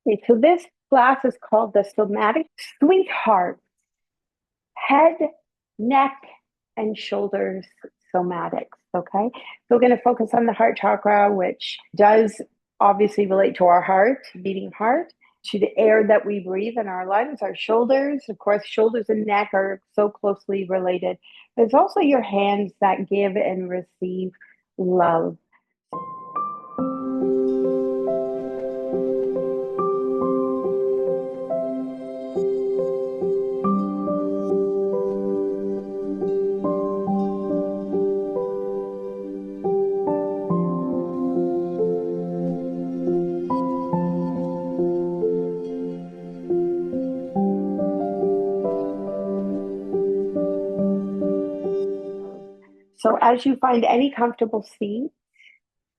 Okay, so this class is called the Somatic Sweetheart Head, Neck, and Shoulders Somatics. Okay, so we're going to focus on the heart chakra, which does obviously relate to our heart, beating heart, to the air that we breathe in our lungs, our shoulders. Of course, shoulders and neck are so closely related. There's also your hands that give and receive love. So as you find any comfortable seat,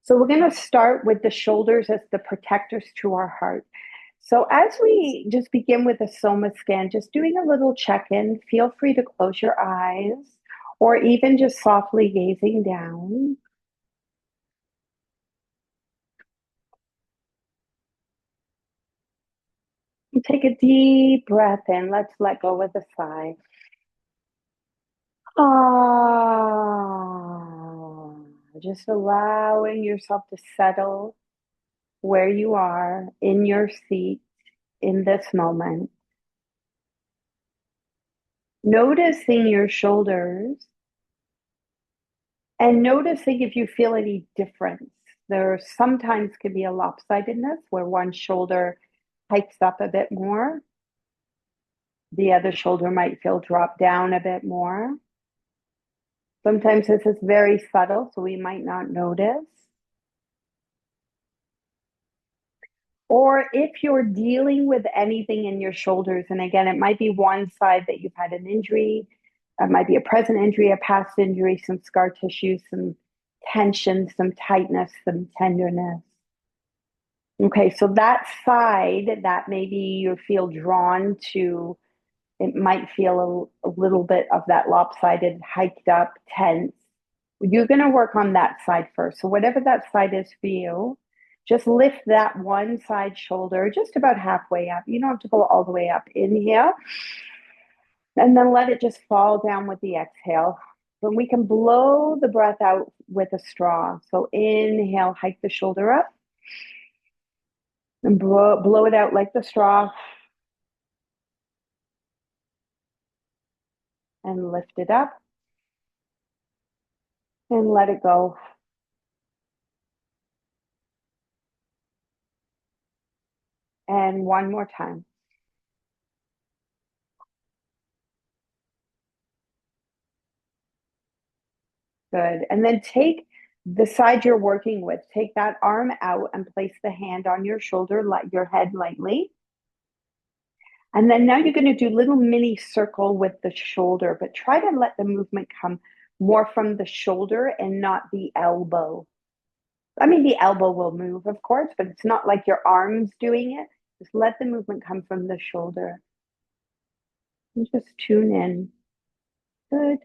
so we're going to start with the shoulders as the protectors to our heart. So as we just begin with a soma scan, just doing a little check-in, feel free to close your eyes or even just softly gazing down. And take a deep breath in. Let's let go with a sigh. Ah, just allowing yourself to settle where you are in your seat in this moment. Noticing your shoulders and noticing if you feel any difference. There sometimes can be a lopsidedness where one shoulder hikes up a bit more. The other shoulder might feel dropped down a bit more. Sometimes this is very subtle, so we might not notice. Or if you're dealing with anything in your shoulders, and again, it might be one side that you've had an injury, it might be a present injury, a past injury, some scar tissue, some tension, some tightness, some tenderness. Okay, so that side that maybe you feel drawn to, it might feel a little bit of that lopsided, hiked up, tense. You're going to work on that side first. So, whatever that side is for you, just lift that one side shoulder just about halfway up. You don't have to go all the way up. Inhale, and then let it just fall down with the exhale. Then we can blow the breath out with a straw. So, inhale, hike the shoulder up, and blow it out like the straw, and lift it up, and let it go. And one more time. Good. And then take the side you're working with, take that arm out and place the hand on your shoulder, let your head lightly. And then now you're going to do little mini circle with the shoulder, but try to let the movement come more from the shoulder and not the elbow. I mean, the elbow will move, of course, but it's not like your arm's doing it. Just let the movement come from the shoulder. And just tune in. Good.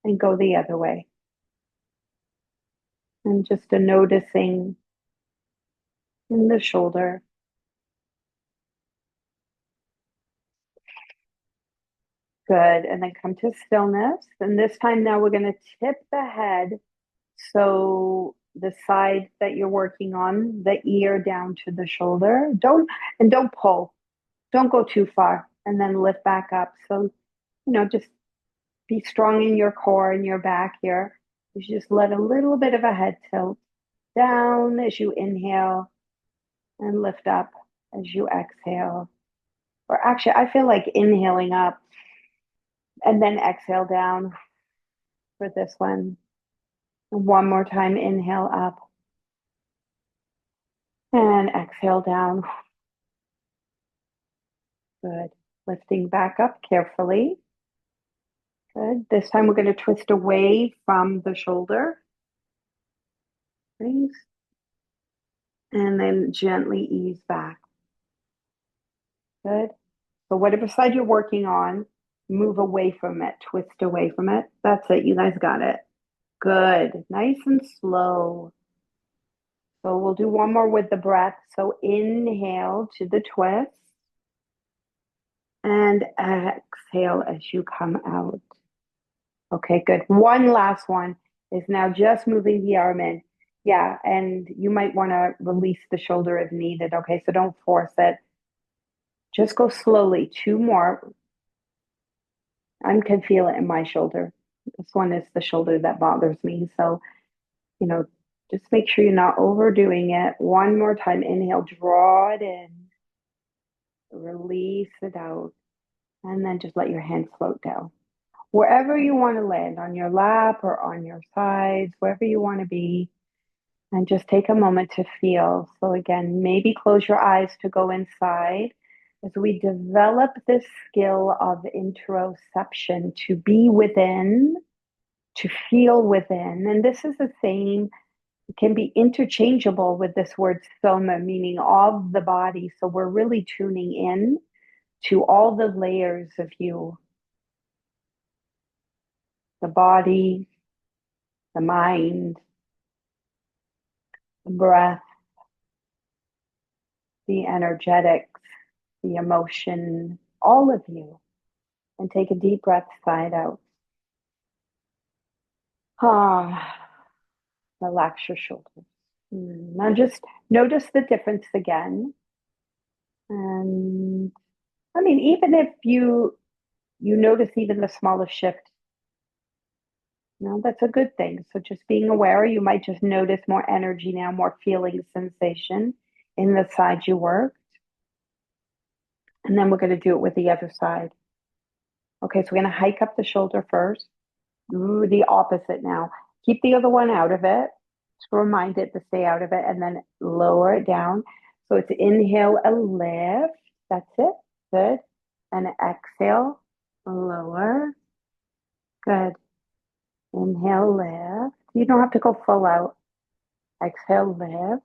And go the other way. And just a noticing in the shoulder. Good. And then come to stillness. And this time now we're going to tip the head. So the side that you're working on, the ear down to the shoulder. Don't pull. Don't go too far. And then lift back up. So, just be strong in your core and your back here. You just let a little bit of a head tilt down as you inhale and lift up as you exhale. Or actually, I feel like inhaling up and then exhale down for this one. One more time, inhale up and exhale down. Good. Lifting back up carefully. Good. This time we're going to twist away from the shoulder. Thanks. And then gently ease back. Good. So whatever side you're working on, move away from it, twist away from it. That's it. You guys got it. Good. Nice and slow. So we'll do one more with the breath. So inhale to the twist and exhale as you come out. Okay, good. One last one is now just moving the arm in. Yeah, and you might want to release the shoulder if needed. Okay, so don't force it. Just go slowly. Two more. I can feel it in my shoulder. This one is the shoulder that bothers me. So, you know, just make sure you're not overdoing it. One more time. Inhale, draw it in, release it out, and then just let your hands float down. Wherever you want to land, on your lap or on your sides, wherever you want to be, and just take a moment to feel. So, again, maybe close your eyes to go inside as we develop this skill of interoception to be within, to feel within. And this is the same, it can be interchangeable with this word soma, meaning of the body. So, we're really tuning in to all the layers of you, the body, the mind, the breath, the energetics, the emotion, all of you. And take a deep breath, side out. Ah, relax your shoulders. Now just notice the difference again. And I mean, even if you notice even the smallest shift, that's a good thing. So just being aware, you might just notice more energy now, more feeling sensation in the side you worked. And then we're going to do it with the other side. Okay, so we're going to hike up the shoulder first. Ooh, the opposite now. Keep the other one out of it. Just remind it to stay out of it and then lower it down. So it's inhale a lift. That's it. Good. And exhale, lower. Good. Inhale, lift. You don't have to go full out. Exhale, lift.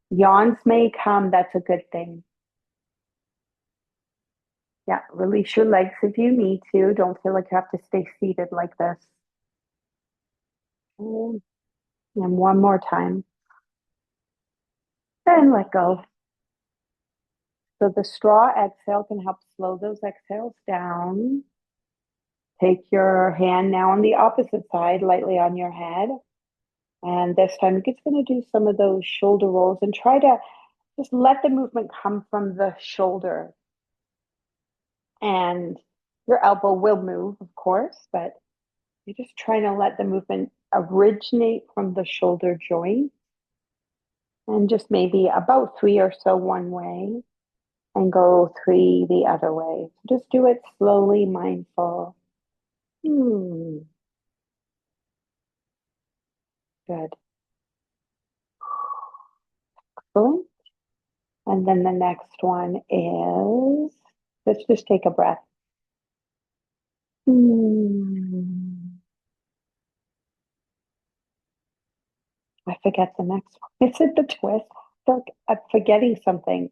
Yawns may come. That's a good thing. Yeah, release your legs if you need to. Don't feel like you have to stay seated like this. And one more time. And let go. So the straw exhale can help slow those exhales down. Take your hand now on the opposite side, lightly on your head. And this time you're just going to do some of those shoulder rolls and try to just let the movement come from the shoulder. And your elbow will move, of course, but you're just trying to let the movement originate from the shoulder joint. And just maybe about three or so one way and go three the other way. Just do it slowly, mindful. Good. Excellent. And then the next one is, let's just take a breath. I forget the next one. Is it the twist? I'm forgetting something.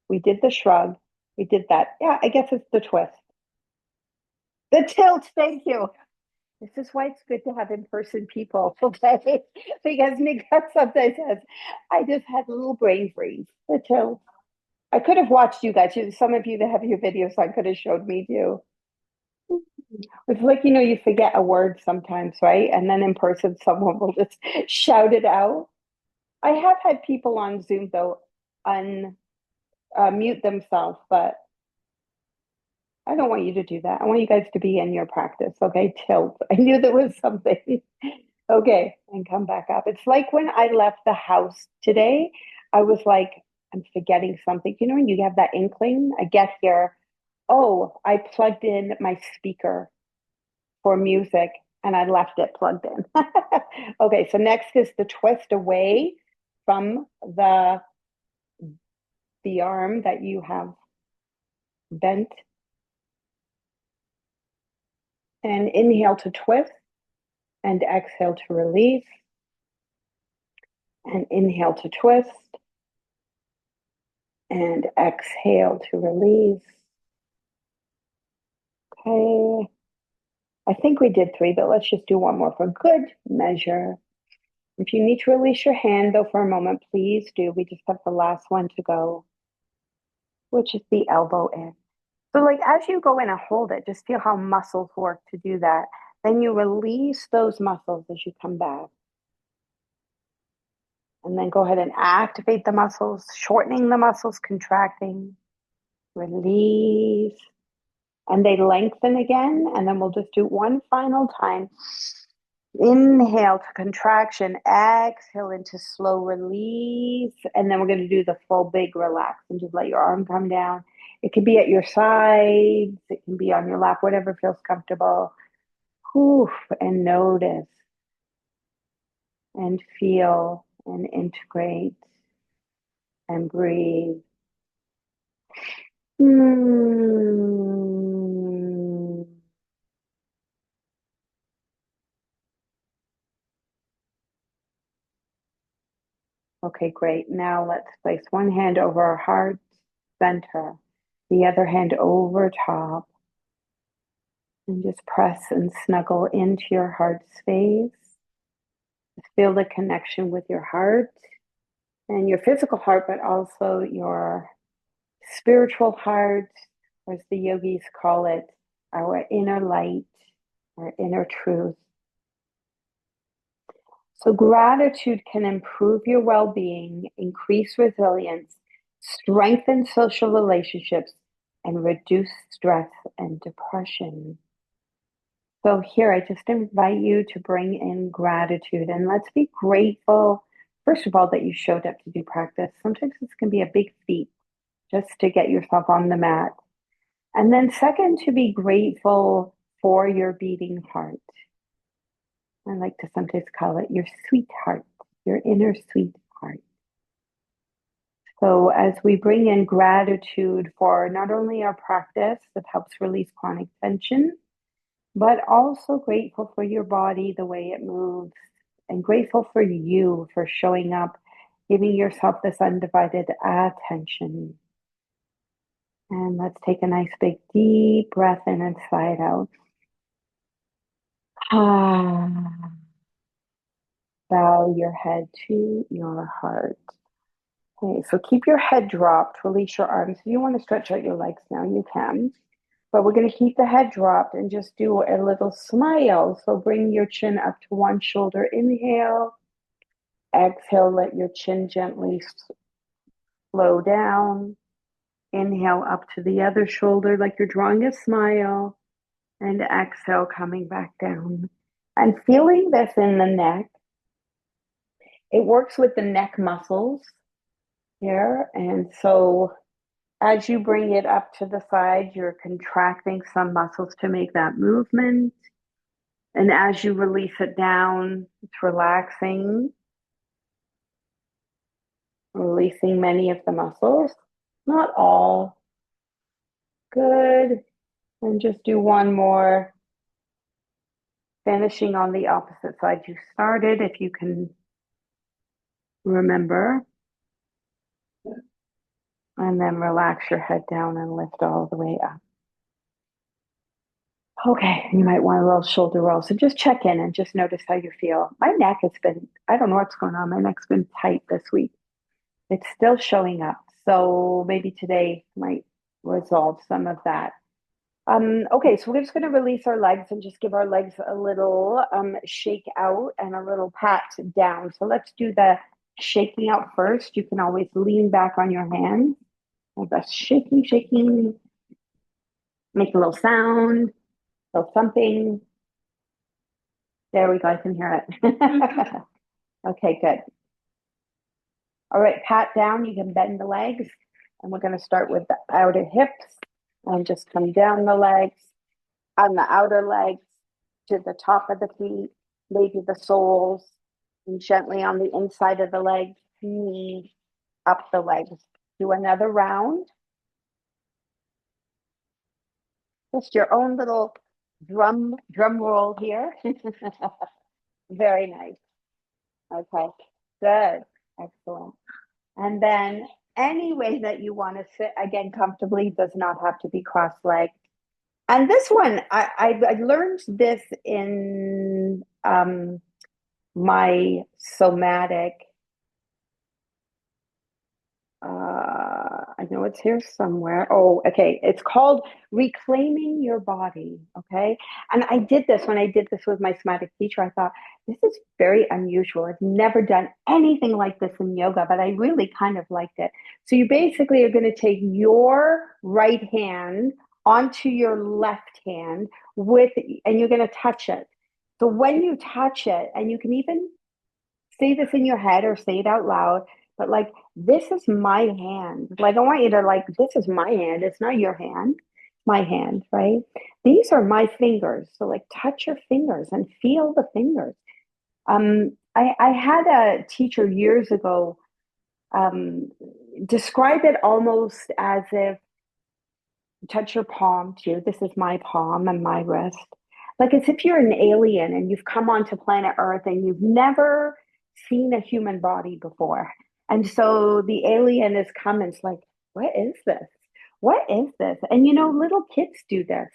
We did the shrug. We did that. Yeah, I guess it's the twist. The tilt. Thank you. This is why it's good to have in-person people, okay? Because Nick sometimes says, I just had a little brain freeze. The tilt. I could have watched you guys. Some of you that have your videos, I could have showed me too. It's like, you forget a word sometimes, right? And then in person, someone will just shout it out. I have had people on Zoom, though, mute themselves, but I don't want you to do that. I want you guys to be in your practice, okay? Tilt. I knew there was something. Okay, and come back up. It's like when I left the house today, I was like, I'm forgetting something. When you have that inkling, I get here. Oh, I plugged in my speaker for music and I left it plugged in. Okay, so next is the twist away from the arm that you have bent. And inhale to twist and exhale to release. And inhale to twist and exhale to release. Okay. I think we did three, but let's just do one more for good measure. If you need to release your hand though for a moment, please do. We just have the last one to go, which is the elbow in. So like as you go in and hold it, just feel how muscles work to do that. Then you release those muscles as you come back. And then go ahead and activate the muscles, shortening the muscles, contracting, release, and they lengthen again. And then we'll just do one final time. Inhale to contraction, exhale into slow release. And then we're going to do the full big relax and just let your arm come down. It can be at your sides, it can be on your lap, whatever feels comfortable. Whew, and notice and feel and integrate and breathe. Mm. Okay, great. Now let's place one hand over our heart center, the other hand over top, and just press and snuggle into your heart space. Just feel the connection with your heart and your physical heart, but also your spiritual heart, or as the yogis call it, our inner light, our inner truth. So, gratitude can improve your well being, increase resilience, strengthen social relationships, and reduce stress and depression. So, here I just invite you to bring in gratitude and let's be grateful, first of all, that you showed up to do practice. Sometimes this can be a big feat just to get yourself on the mat. And then, second, to be grateful for your beating heart. I like to sometimes call it your sweetheart, your inner sweetheart. So, as we bring in gratitude for not only our practice that helps release chronic tension, but also grateful for your body, the way it moves, and grateful for you for showing up, giving yourself this undivided attention. And let's take a nice big deep breath in and sigh it out. Ah. Bow your head to your heart. Okay, so keep your head dropped, release your arms. If you want to stretch out your legs now, you can. But we're going to keep the head dropped and just do a little smile. So bring your chin up to one shoulder. Inhale. Exhale, let your chin gently slow down. Inhale up to the other shoulder like you're drawing a smile. And exhale, coming back down. And feeling this in the neck. It works with the neck muscles here. And so as you bring it up to the side, you're contracting some muscles to make that movement. And as you release it down, it's relaxing, releasing many of the muscles, not all. Good. And just do one more, finishing on the opposite side you started, if you can remember. And then relax your head down and lift all the way up. Okay, you might want a little shoulder roll. So just check in and just notice how you feel. My neck has been, I don't know what's going on. My neck's been tight this week. It's still showing up. So maybe today might resolve some of that. Okay, so we're just going to release our legs and just give our legs a little shake out and a little pat down. So let's do the shaking out first. You can always lean back on your hands. That's shaking, shaking. Make a little sound. So something. There we go. I can hear it. Okay, good. All right, pat down. You can bend the legs. And we're going to start with the outer hips and just come down the legs, on the outer legs to the top of the feet, maybe the soles, and gently on the inside of the legs, knee up the legs. Do another round. Just your own little drum roll here. Very nice. Okay, good, excellent. And then any way that you want to sit, again, comfortably, does not have to be cross-legged. And this one, I learned this in my somatic, I know it's here somewhere. Oh, okay. It's called Reclaiming Your Body. Okay. And I did this when I did this with my somatic teacher. I thought, this is very unusual. I've never done anything like this in yoga, but I really kind of liked it. So you basically are going to take your right hand onto your left hand with, and you're going to touch it. So when you touch it, and you can even say this in your head or say it out loud, but like, this is my hand. Like, I want you to like, this is my hand. It's not your hand, my hand, right? These are my fingers. So like, touch your fingers and feel the fingers. I had a teacher years ago um, describe it almost as if touch your palm too. This is my palm and my wrist. Like as if you're an alien and you've come onto planet Earth and you've never seen a human body before. And so the alien is coming. It's like, what is this? What is this? And you know, little kids do this.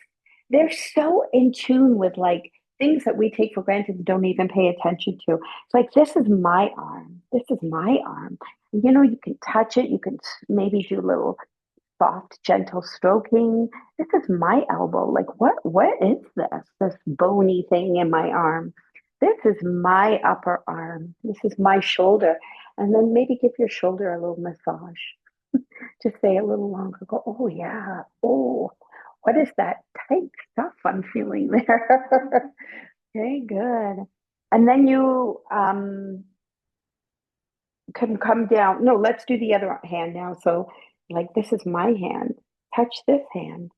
They're so in tune with like things that we take for granted and don't even pay attention to. It's like, this is my arm. This is my arm. You know, you can touch it. You can maybe do little soft, gentle stroking. This is my elbow. Like, what is this? This bony thing in my arm. This is my upper arm. This is my shoulder. And then maybe give your shoulder a little massage. Just stay a little longer. Go, oh yeah. Oh, what is that tight stuff I'm feeling there? Very good. And then you can come down. No, let's do the other hand now. So, like, this is my hand. Touch this hand.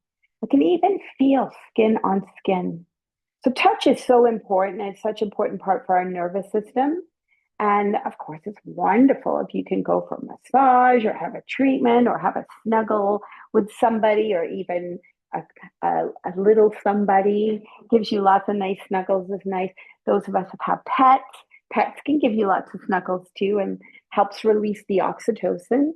I can even feel skin on skin. So, touch is so important. It's such an important part for our nervous system. And of course, it's wonderful if you can go for a massage or have a treatment or have a snuggle with somebody or even a little somebody gives you lots of nice snuggles is nice. Those of us that have pets, pets can give you lots of snuggles too and helps release the oxytocin.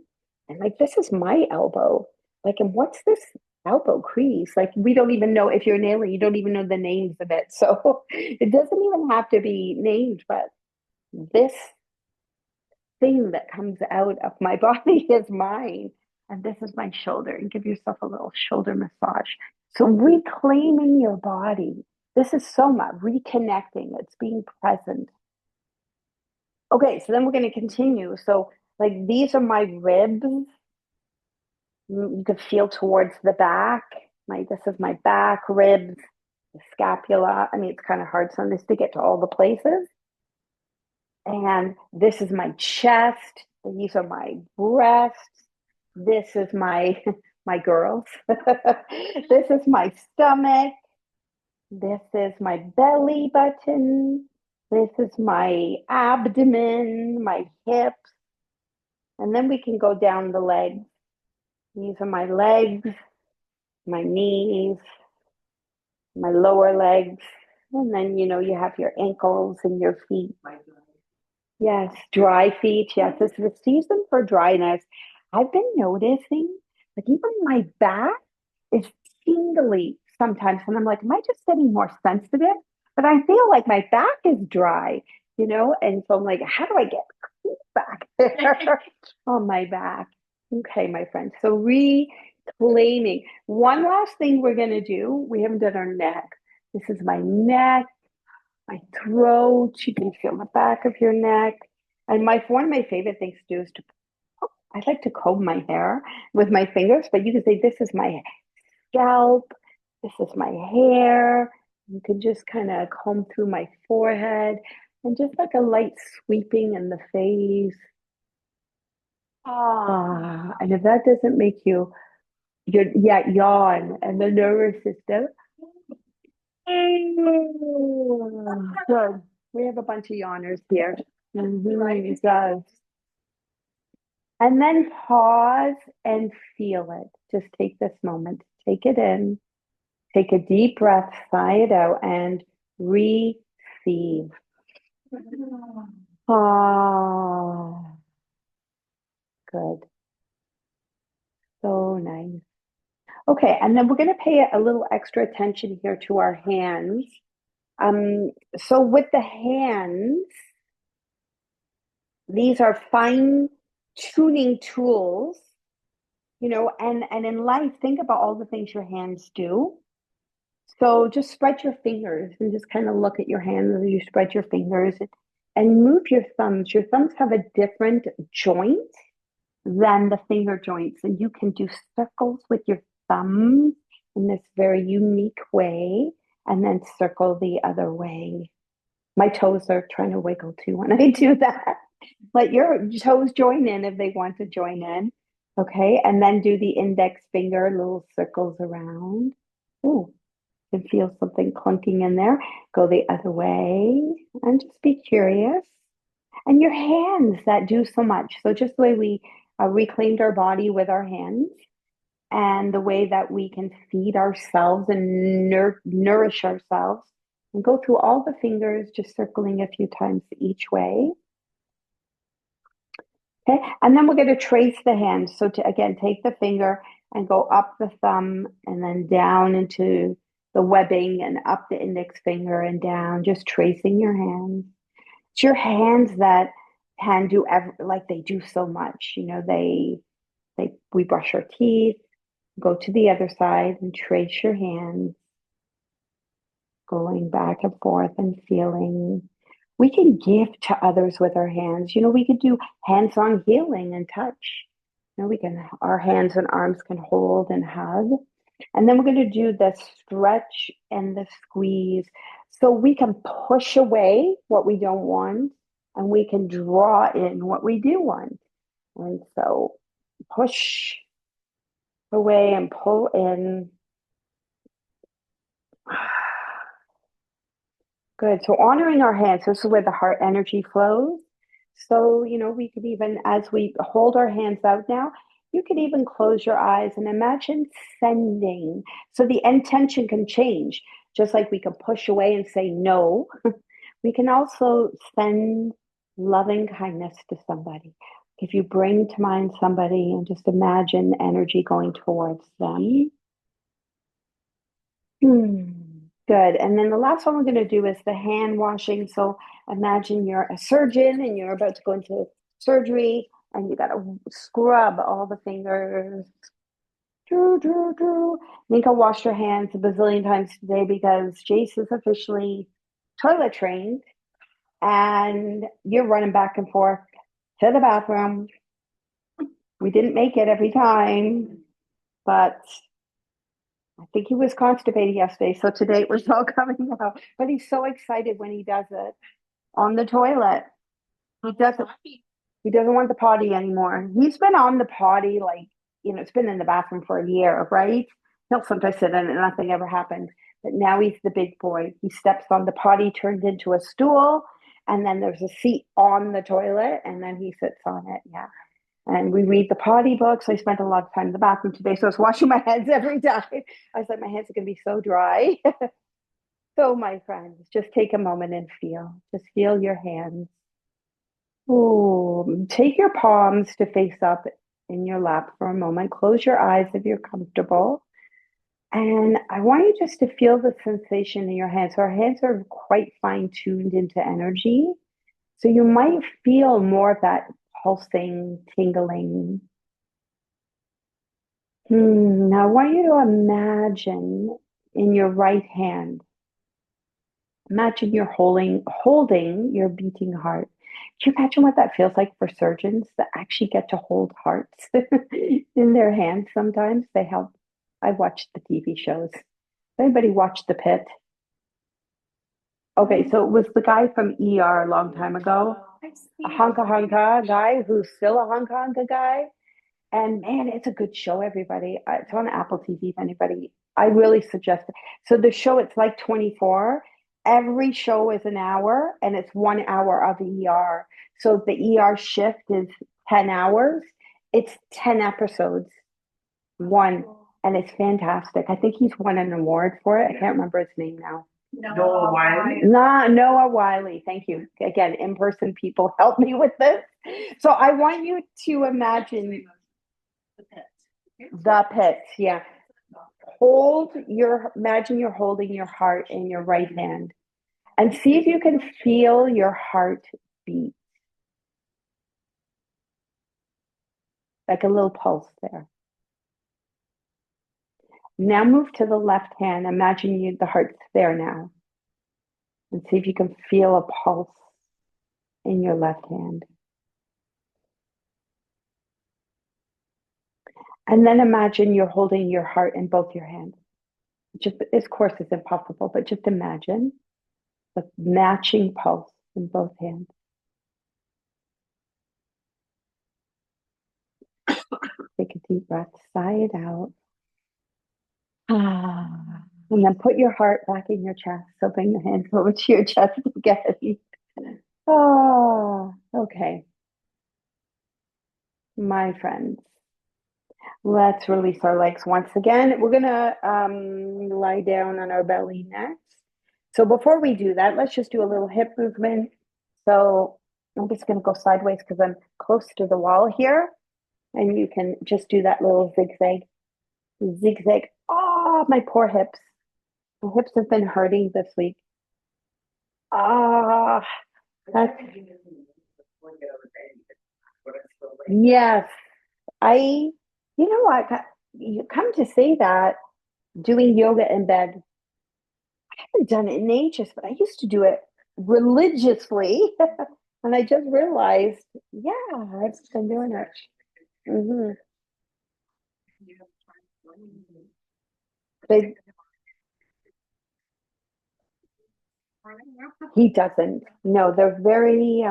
And like, this is my elbow. Like, and what's this elbow crease? Like, we don't even know if you're an alien, you don't even know the names of it. So it doesn't even have to be named, but this thing that comes out of my body is mine. And this is my shoulder. And give yourself a little shoulder massage. So reclaiming your body. This is soma, reconnecting. It's being present. Okay, so then we're going to continue. So, like, these are my ribs. You could feel towards the back. This is my back, ribs, the scapula. I mean, it's kind of hard sometimes to get to all the places. And this is my chest. These are my breasts. This is my my girls. This is my stomach. This is my belly button. This is my abdomen, my hips. And then we can go down the legs. These are my legs, my knees, my lower legs. And then, you know, you have your ankles and your feet. Yes, dry feet. Yes, it's the season for dryness. I've been noticing, like, even my back is tingly sometimes. And I'm like, am I just getting more sensitive? But I feel like my back is dry, you know? And so I'm like, how do I get back there on my back? Okay, my friend. So reclaiming. One last thing we're going to do. We haven't done our neck. This is my neck, my throat. You can feel the back of your neck. And one of my favorite things to do is I like to comb my hair with my fingers, but you can say, this is my scalp, this is my hair. You can just kind of comb through my forehead and just like a light sweeping in the face. Ah, and if that doesn't make you, yeah, yawn and the nervous system. Good. We have a bunch of yawners here. Mhm, it does. And then pause and feel it. Just take this moment, take it in, take a deep breath, sigh it out, and receive. Ah, good. So nice. Okay, and then we're going to pay a little extra attention here to our hands. So with the hands, These are fine tuning tools, and in life, think about all the things your hands do. So just spread your fingers and just kind of look at your hands as you spread your fingers and move your thumbs. Your thumbs have a different joint than the finger joints, and you can do circles with your thumbs in this very unique way, and then circle the other way. My toes are trying to wiggle too when I do that. Let your toes join in if they want to join in. Okay. And then do the index finger, little circles around. Ooh, you can feel something clunking in there. Go the other way and just be curious. And your hands that do so much. So just the way we reclaimed our body with our hands, and the way that we can feed ourselves and nourish ourselves, and go through all the fingers, just circling a few times each way. Okay, and then we're going to trace the hand. So to again take the finger and go up the thumb and then down into the webbing and up the index finger and down, just tracing your hands. It's your hands that can do like they do so much. We brush our teeth, go to the other side and trace your hands, going back and forth and feeling. We can give to others with our hands. We could do hands-on healing and touch. Our hands and arms can hold and hug. And then we're going to do the stretch and the squeeze. So we can push away what we don't want, and we can draw in what we do want. And so push away and pull in. Good. So honoring our hands, this is where the heart energy flows. So, we could even, as we hold our hands out now, you could even close your eyes and imagine sending. So the intention can change. Just like we can push away and say no, we can also send loving kindness to somebody. If you bring to mind somebody and just imagine energy going towards them. Good. And then the last one we're going to do is the hand washing. So imagine you're a surgeon and you're about to go into surgery, and you got to scrub all the fingers. Nienke washed her hands a bazillion times today because Jace is officially toilet trained, and you're running back and forth to the bathroom. We didn't make it every time, but I think he was constipated yesterday, so today it was all coming out. But he's so excited when he does it on the toilet. He doesn't want the potty anymore. He's been on the potty, like, it's been in the bathroom for a year, right? He'll sometimes sit in it and nothing ever happened. But now he's the big boy. He steps on the potty, turned into a stool, and then there's a seat on the toilet, and then he sits on it. Yeah. And we read the potty books. I spent a lot of time in the bathroom today, so I was washing my hands every time. I was like, my hands are going to be so dry. So, my friends, just take a moment and feel. Just feel your hands. Ooh, take your palms to face up in your lap for a moment. Close your eyes if you're comfortable. And I want you just to feel the sensation in your hands. So our hands are quite fine-tuned into energy. So you might feel more of that pulsing, tingling. Now I want you to imagine in your right hand, imagine you're holding your beating heart. Can you imagine what that feels like for surgeons that actually get to hold hearts in their hands sometimes? They help. I watched the TV shows. Anybody watched The Pit? Okay, so it was the guy from ER a long time ago, a hunka guy who's still a hunka guy. And man, it's a good show, everybody. It's on Apple TV if anybody, I really suggest it. So the show, it's like 24. Every show is an hour, and it's 1 hour of ER. So if the ER shift is 10 hours, it's 10 episodes, one, and it's fantastic. I think he's won an award for it. I can't remember his name now. Noah Wiley. Noah Wiley. Thank you. Again, in-person people help me with this. So I want you to imagine the pit. Yeah. Imagine you're holding your heart in your right hand, and see if you can feel your heart beat. like a little pulse there. Now move to the left hand. Imagine the heart's there now. And see if you can feel a pulse in your left hand. And then imagine you're holding your heart in both your hands. Just, of course, it's impossible, but just imagine the matching pulse in both hands. Take a deep breath, sigh it out. Ah. And then put your heart back in your chest. So bring your hands over to your chest again. Oh, okay. My friends, let's release our legs once again. We're gonna lie down on our belly next. So before we do that, let's just do a little hip movement. So I'm just gonna go sideways because I'm close to the wall here. And you can just do that little zigzag. Zigzag. Oh, my poor hips. My hips have been hurting this week. Ah, that's, yes. I, you know what? You come to say that doing yoga in bed, I haven't done it in ages, but I used to do it religiously. And I just realized, yeah, I've been doing it. Hmm. They, he doesn't. No, they're very,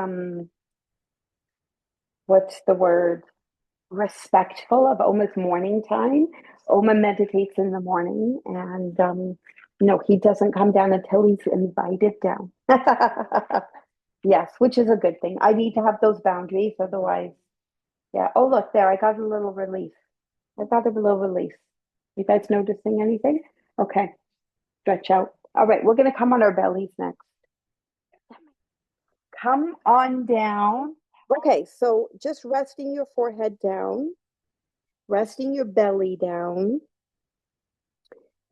what's the word? Respectful of Oma's morning time. Oma meditates in the morning, and no, he doesn't come down until he's invited down. Yes, which is a good thing. I need to have those boundaries, otherwise, yeah. Oh, look there, I got a little relief. I got a little relief. You guys noticing anything? Okay, stretch out. All right, we're gonna come on our bellies next. Come on down. Okay, so just resting your forehead down, resting your belly down,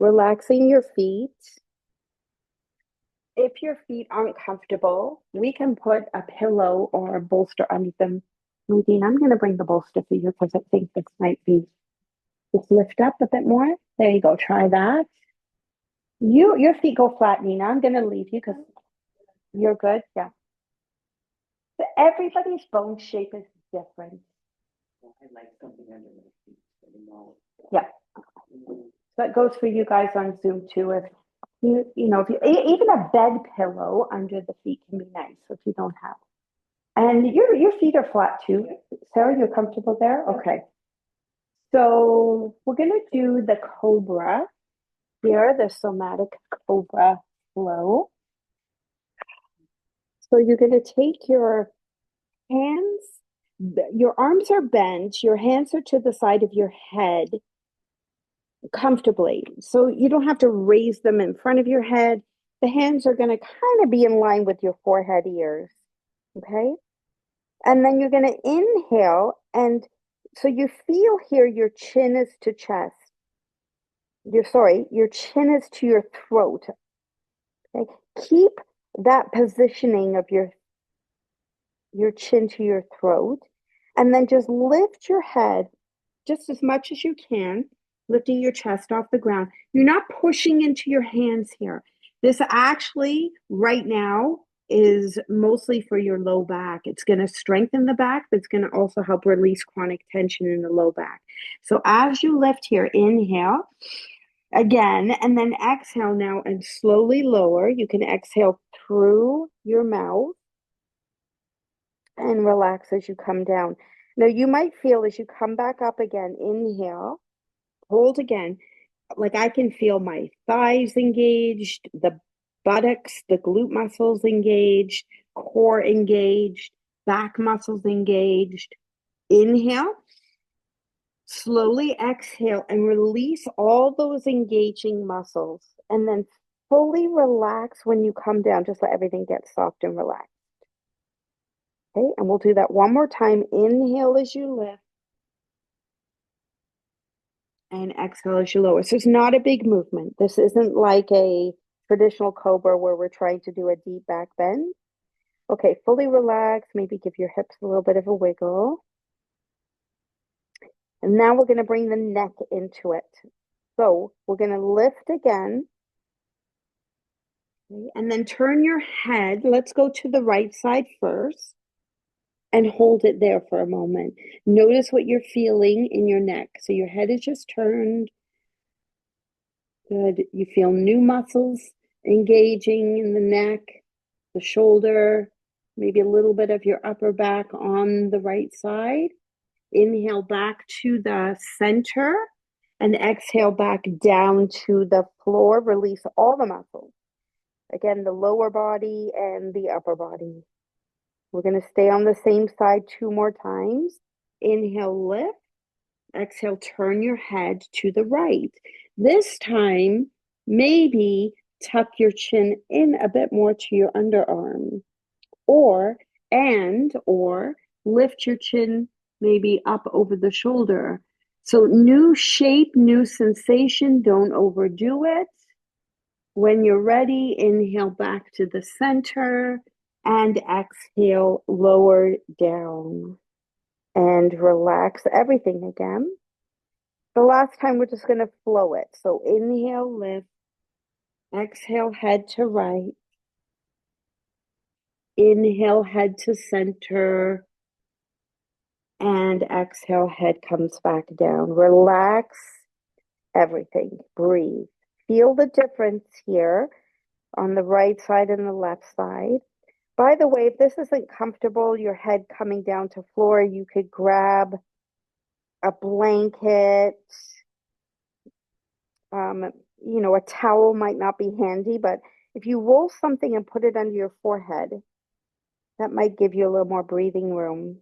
relaxing your feet. If your feet aren't comfortable, we can put a pillow or a bolster under them. Nadine, I'm going to bring the bolster for you because I think this might be just lift up a bit more. There you go. Try that. Your feet go flat, Nina. I'm going to leave you because you're good. Yeah. But everybody's bone shape is different. Yeah. So it goes for you guys on Zoom too. If you know, if you even a bed pillow under the feet can be nice if you don't have. And your feet are flat too. Sarah, you're comfortable there? Okay. So we're gonna do the cobra here, the somatic cobra flow. So you're gonna take your hands, your arms are bent, your hands are to the side of your head comfortably. So you don't have to raise them in front of your head. The hands are gonna kind of be in line with your forehead ears. Okay. And then you're going to inhale. And so you feel here your chin is to chest. Your chin is to your throat. Okay. Keep that positioning of your chin to your throat. And then just lift your head just as much as you can, lifting your chest off the ground. You're not pushing into your hands here. This actually, right now, is mostly for your low back. It's going to strengthen the back, but it's going to also help release chronic tension in the low back. So as you lift here, inhale again, and then exhale now and slowly lower. You can exhale through your mouth and relax as you come down. Now you might feel as you come back up again, inhale, hold again. Like I can feel my thighs engaged, the buttocks, the glute muscles engaged, core engaged, back muscles engaged. Inhale, slowly exhale and release all those engaging muscles. And then fully relax when you come down. Just let everything get soft and relaxed. Okay, and we'll do that one more time. Inhale as you lift. And exhale as you lower. So it's not a big movement. This isn't like a traditional cobra where we're trying to do a deep back bend. Okay, fully relax. Maybe give your hips a little bit of a wiggle. And now we're going to bring the neck into it. So we're going to lift again. Okay, and then turn your head. Let's go to the right side first and hold it there for a moment. Notice what you're feeling in your neck. So your head is just turned. Good. You feel new muscles engaging in the neck, the shoulder, maybe a little bit of your upper back on the right side. Inhale back to the center and exhale back down to the floor. Release all the muscles. Again, the lower body and the upper body. We're going to stay on the same side 2 more times. Inhale, lift. Exhale, turn your head to the right. This time, maybe tuck your chin in a bit more to your underarm, or lift your chin maybe up over the shoulder. So new shape, new sensation, don't overdo it. When you're ready, inhale back to the center and exhale, lower down and relax everything again. The last time we're just going to flow it. So inhale, lift, exhale, head to right, inhale, head to center, and exhale, head comes back down. Relax everything. Breathe. Feel the difference here on the right side and the left side. By the way, if this isn't comfortable, your head coming down to floor, you could grab a blanket. A towel might not be handy, but if you roll something and put it under your forehead, that might give you a little more breathing room.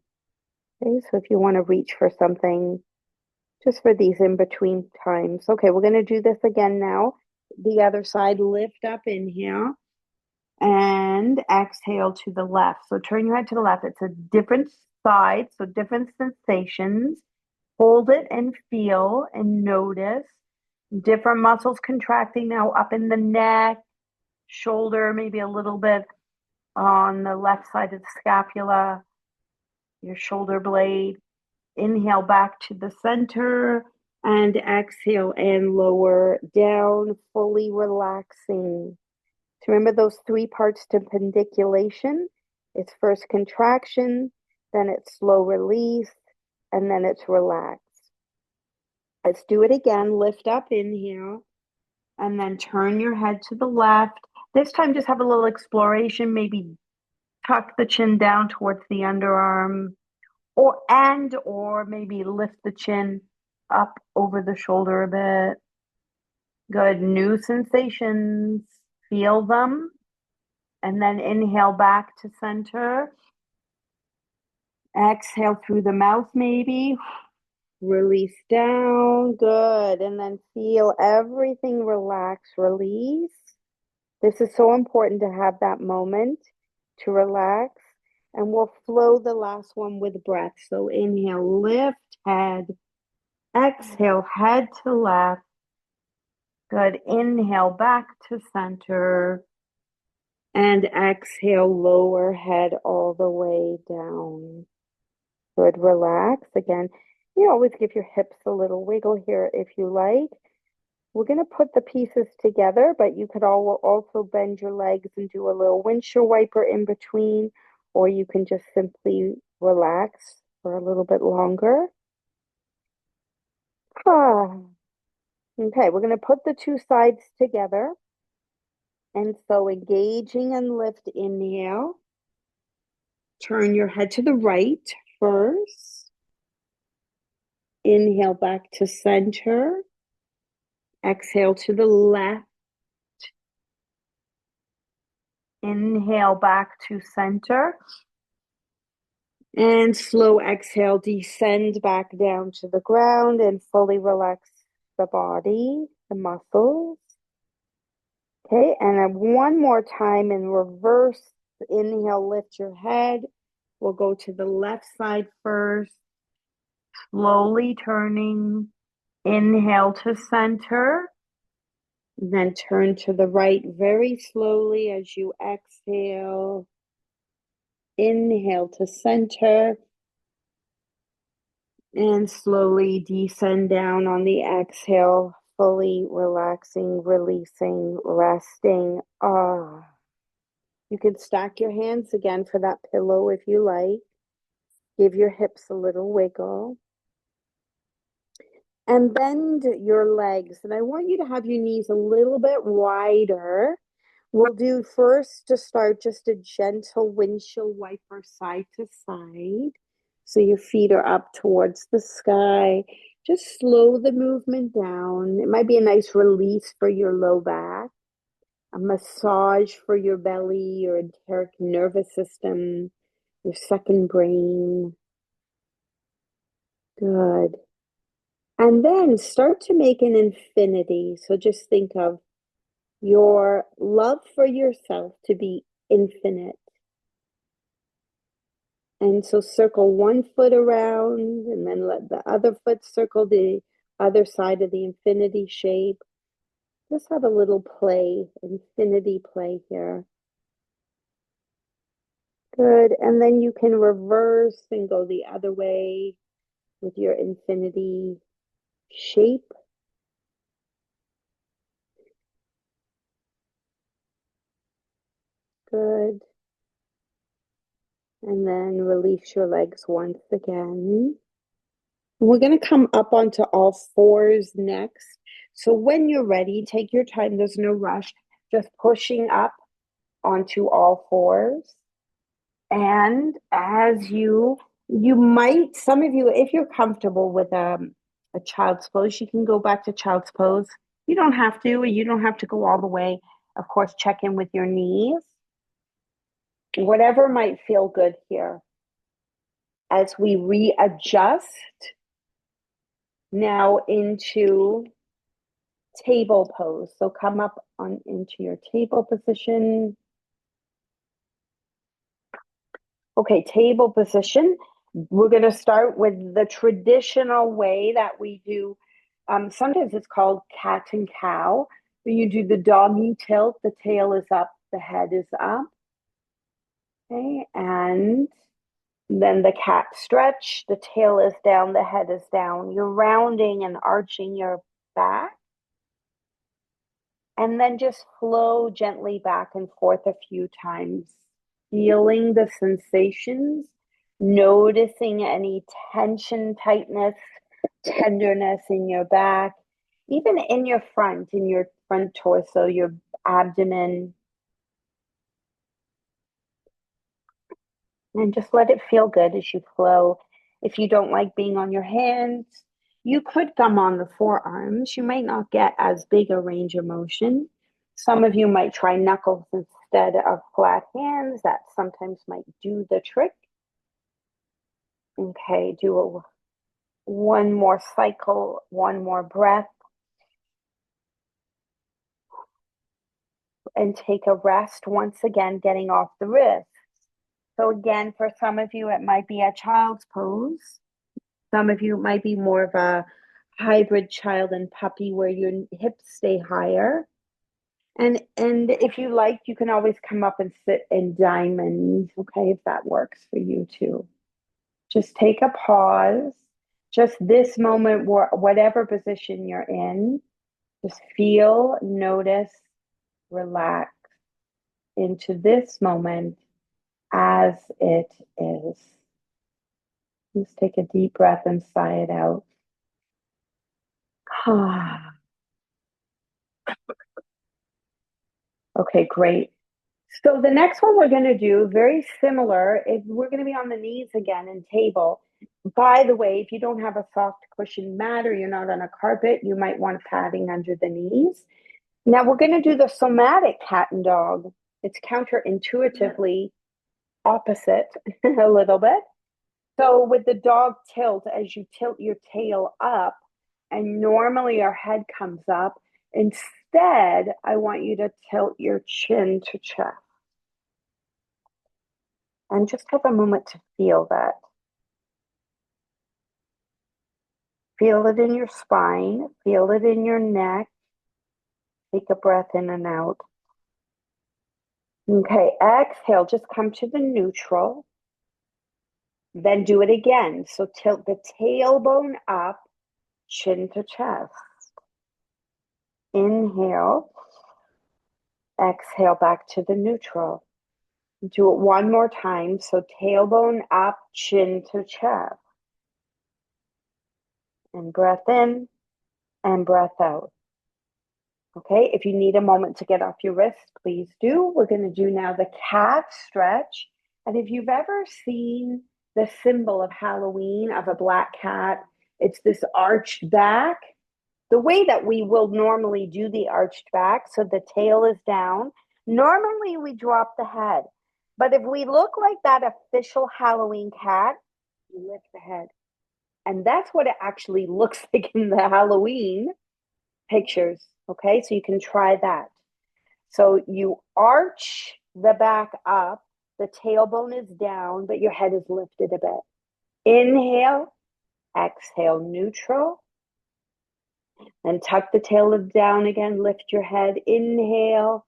Okay, so if you want to reach for something, just for these in between times. Okay, we're going to do this again now. The other side, lift up, inhale, and exhale to the left. So turn your head to the left. It's a different side, so different sensations. Hold it and feel and notice. Different muscles contracting now up in the neck, shoulder, maybe a little bit on the left side of the scapula, your shoulder blade. Inhale back to the center and exhale and lower down, fully relaxing. So remember those 3 parts to pendiculation? It's first contraction, then it's slow release, and then it's relax. Let's do it again. Lift up, inhale, and then turn your head to the left. This time, just have a little exploration. Maybe tuck the chin down towards the underarm, or maybe lift the chin up over the shoulder a bit. Good. New sensations. Feel them. And then inhale back to center. Exhale through the mouth, maybe. Release down. Good. And then feel everything relax, release. This is so important to have that moment to relax. And we'll flow the last one with breath. So inhale, lift, head. Exhale, head to left. Good. Inhale back to center. And exhale, lower head all the way down. Good. Relax. Again, you always give your hips a little wiggle here if you like. We're going to put the pieces together, but you could also bend your legs and do a little windshield wiper in between, or you can just simply relax for a little bit longer. Okay, we're going to put the 2 sides together. And so engaging and lift, inhale. Turn your head to the right first. Inhale back to center. Exhale to the left. Inhale back to center. And slow exhale, descend back down to the ground and fully relax the body, the muscles. Okay, and then one more time in reverse. Inhale, lift your head. We'll go to the left side first. Slowly turning. Inhale to center. Then turn to the right very slowly as you exhale. Inhale to center. And slowly descend down on the exhale, fully relaxing, releasing, resting. Ah, you can stack your hands again for that pillow if you like. Give your hips a little wiggle. And bend your legs. And I want you to have your knees a little bit wider. We'll do first to start just a gentle windshield wiper side to side. So your feet are up towards the sky. Just slow the movement down. It might be a nice release for your low back, a massage for your belly, your enteric nervous system, your second brain. Good. And then start to make an infinity. So just think of your love for yourself to be infinite. And so circle one foot around and then let the other foot circle the other side of the infinity shape. Just have a little play, infinity play here. Good. And then you can reverse and go the other way with your infinity shape. Good. And then release your legs once again. We're going to come up onto all fours next. So when you're ready, take your time. There's no rush. Just pushing up onto all fours. And as you might, some of you, if you're comfortable with a child's pose, you can go back to child's pose. You don't have to, you don't have to go all the way. Of course, check in with your knees. Whatever might feel good here. As we readjust now into table pose. So come up on into your table position. Okay, table position. We're going to start with the traditional way that we do. Sometimes it's called cat and cow. When you do the doggy tilt, the tail is up, the head is up. Okay, and then the cat stretch, the tail is down, the head is down. You're rounding and arching your back. And then just flow gently back and forth a few times, feeling the sensations, noticing any tension, tightness, tenderness in your back, even in your front torso, your abdomen, and just let it feel good as you flow. If you don't like being on your hands, you could come on the forearms. You might not get as big a range of motion. Some of you might try knuckles instead of flat hands. That sometimes might do the trick. Okay, one more cycle, one more breath, and take a rest. Once again, getting off the wrist. So again, for some of you, it might be a child's pose. Some of you might be more of a hybrid child and puppy where your hips stay higher. And if you like, you can always come up and sit in diamond, okay, if that works for you too. Just take a pause. Just this moment, whatever position you're in, just feel, notice, relax into this moment as it is. Just take a deep breath and sigh it out. Okay, great. So the next one we're going to do, very similar, is we're going to be on the knees again in table. By the way, if you don't have a soft cushion mat or you're not on a carpet, you might want padding under the knees. Now we're going to do the somatic cat and dog. It's counterintuitively opposite a little bit. So with the dog tilt, as you tilt your tail up, and normally your head comes up, instead, I want you to tilt your chin to chest. And just have a moment to feel that. Feel it in your spine, feel it in your neck. Take a breath in and out. Okay, exhale, just come to the neutral. Then do it again. So tilt the tailbone up, chin to chest. Inhale, exhale back to the neutral. Do it one more time. So tailbone up, chin to chest. And breath in and breath out. Okay, if you need a moment to get off your wrist, please do. We're going to do now the cat stretch. And if you've ever seen the symbol of Halloween of a black cat, it's this arched back. The way that we will normally do the arched back, so the tail is down, normally we drop the head. But if we look like that official Halloween cat, you lift the head. And that's what it actually looks like in the Halloween pictures. Okay, so you can try that. So you arch the back up, the tailbone is down, but your head is lifted a bit. Inhale, exhale, neutral. Then tuck the tail down again, lift your head. Inhale,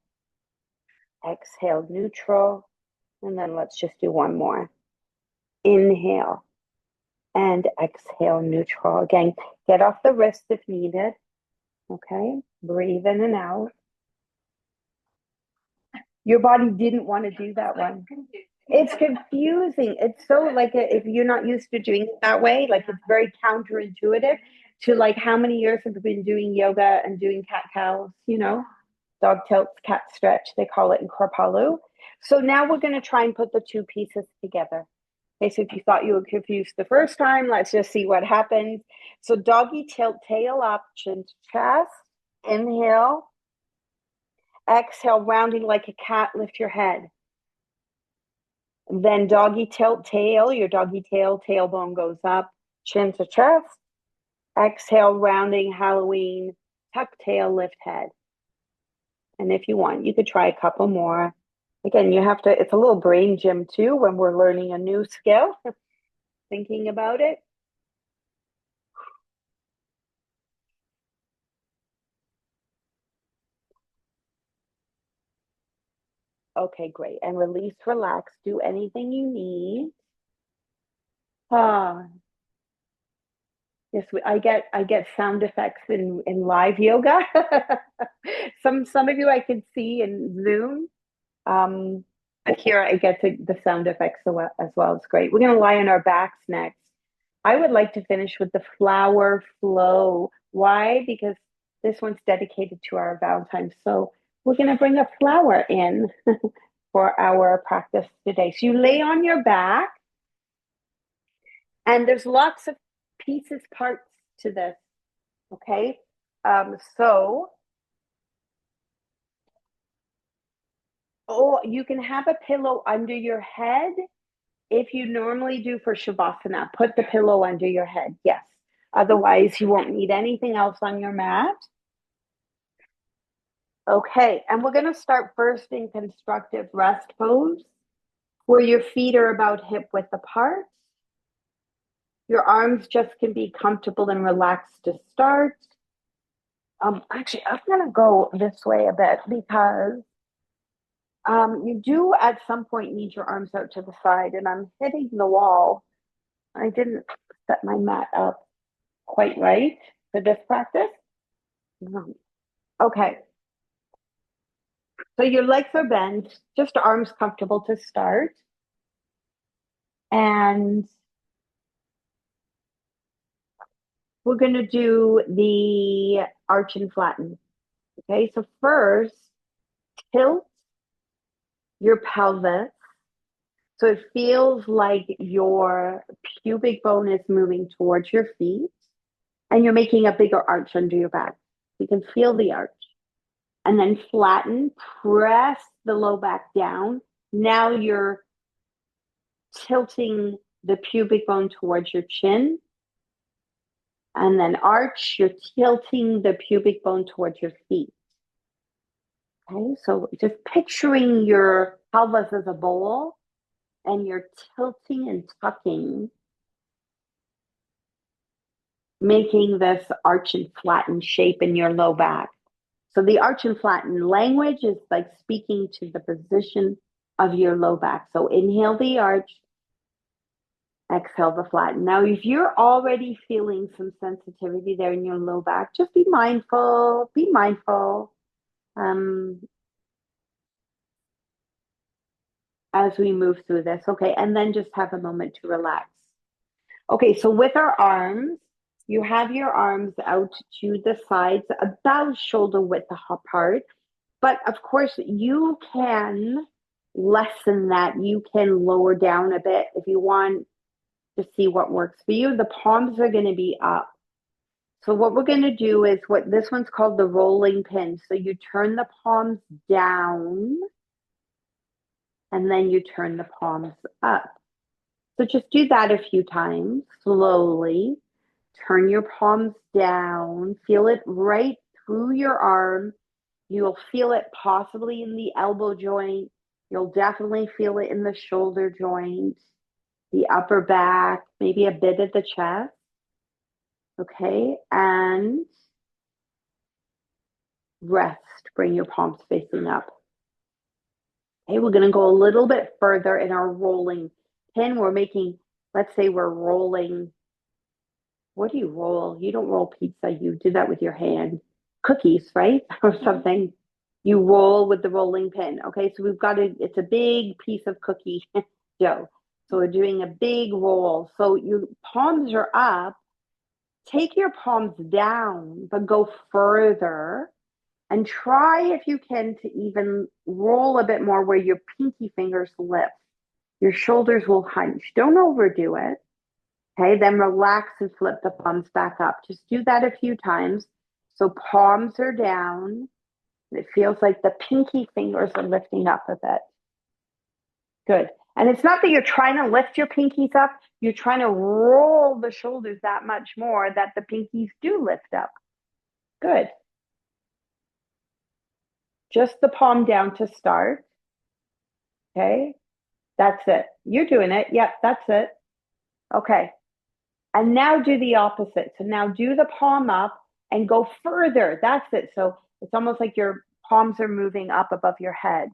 exhale, neutral. And then let's just do one more. Inhale and exhale, neutral. Again, get off the wrist if needed. Okay, breathe in and out. Your body didn't want to do that one. It's confusing. It's so like if you're not used to doing it that way, like it's very counterintuitive to like how many years have you been doing yoga and doing cat cows, dog tilts, cat stretch, they call it in Kripalu. So now we're going to try and put the two pieces together. Okay, so if you thought you were confused the first time, let's just see what happens. So doggy tilt, tail up, chin to chest. Inhale. Exhale, rounding like a cat, lift your head. Then doggy tilt, tail, your doggy tail, tailbone goes up, chin to chest. Exhale, rounding Halloween, tuck tail, lift head. And if you want, you could try a couple more. Again, it's a little brain gym too when we're learning a new skill, thinking about it. Okay, great. And release, relax, do anything you need. Ah, yes, I get sound effects in live yoga. Some of you I can see in Zoom. But here I get the sound effects as well. It's great. We're going to lie on our backs next. I would like to finish with the flower flow. Why? Because this one's dedicated to our Valentine's. So we're going to bring a flower in for our practice today. So you lay on your back, and there's lots of pieces, parts to this. Okay. So, you can have a pillow under your head if you normally do for Shavasana. Put the pillow under your head. Yes. Otherwise, you won't need anything else on your mat. Okay. And we're going to start first in constructive rest pose, where your feet are about hip width apart. Your arms just can be comfortable and relaxed to start. Actually, I'm going to go this way a bit because you do at some point need your arms out to the side, and I'm hitting the wall. I didn't set my mat up quite right for this practice. Okay. So your legs are bent, just arms comfortable to start. And we're going to do the arch and flatten. Okay, so first, tilt your pelvis so it feels like your pubic bone is moving towards your feet and you're making a bigger arch under your back. You can feel the arch. And then flatten, press the low back down. Now you're tilting the pubic bone towards your chin. And then arch, you're tilting the pubic bone towards your feet. Okay, so just picturing your pelvis as a bowl and you're tilting and tucking, making this arch and flatten shape in your low back. So the arch and flatten language is like speaking to the position of your low back. So inhale the arch Exhale to flatten. Now, if you're already feeling some sensitivity there in your low back, just be mindful. Be mindful um, as we move through this. Okay, and then just have a moment to relax. Okay, so with our arms, you have your arms out to the sides, about shoulder width apart. But of course, you can lessen that. You can lower down a bit if you want to see what works for you. The palms are going to be up. So what we're going to do is what this one's called the rolling pin. So you turn the palms down and then you turn the palms up. So just do that a few times slowly. Turn your palms down. Feel it right through your arm. You'll feel it possibly in the elbow joint. You'll definitely feel it in the shoulder joint, the upper back, maybe a bit of the chest. Okay, and rest. Bring your palms facing up. Okay, we're going to go a little bit further in our rolling pin. We're making, let's say we're rolling. What do you roll? You don't roll pizza. You do that with your hand. Cookies, right? Or something. You roll with the rolling pin. Okay, so we've got it's a big piece of cookie dough. So we're doing a big roll. So your palms are up. Take your palms down, but go further and try if you can to even roll a bit more where your pinky fingers lift. Your shoulders will hunch. Don't overdo it. Okay, then relax and flip the palms back up. Just do that a few times. So palms are down. It feels like the pinky fingers are lifting up a bit. Good. And it's not that you're trying to lift your pinkies up, you're trying to roll the shoulders that much more that the pinkies do lift up. Good. Just the palm down to start. Okay. That's it. You're doing it. Yep, that's it. Okay. And now do the opposite. So now do the palm up and go further. That's it. So it's almost like your palms are moving up above your head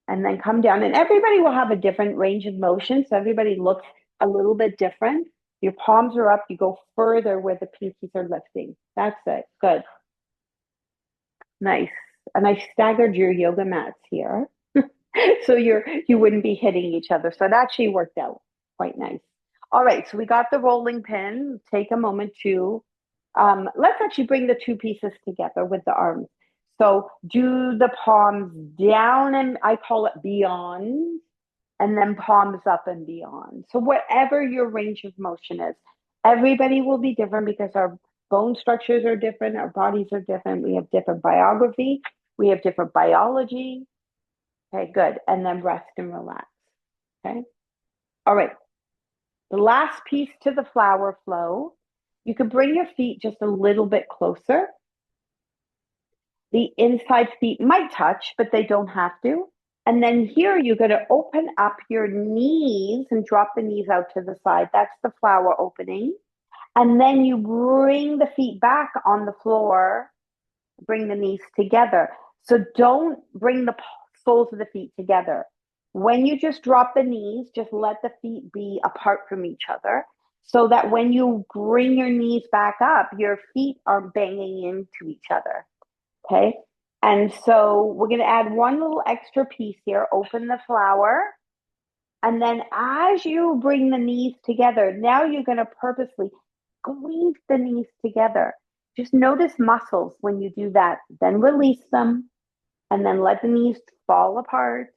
and then come down. And everybody will have a different range of motion. So everybody looks a little bit different. Your palms are up. You go further where the pinkies are lifting. That's it. Good. Nice. And I staggered your yoga mats here. So you wouldn't be hitting each other. So it actually worked out quite nice. All right, so we got the rolling pin. Take a moment to let's actually bring the two pieces together with the arms. So do the palms down and I call it beyond, and then palms up and beyond. So whatever your range of motion is, everybody will be different because our bone structures are different, our bodies are different, we have different biography, we have different biology. Okay, good. And then rest and relax. Okay. All right. The last piece to the flower flow, you can bring your feet just a little bit closer. The inside feet might touch, but they don't have to. And then here you're going to open up your knees and drop the knees out to the side. That's the flower opening. And then you bring the feet back on the floor, bring the knees together. So don't bring the soles of the feet together. When you just drop the knees, just let the feet be apart from each other so that when you bring your knees back up, your feet are banging into each other. Okay. And so we're going to add one little extra piece here. Open the flower. And then as you bring the knees together, now you're going to purposely squeeze the knees together. Just notice muscles when you do that. Then release them. And then let the knees fall apart.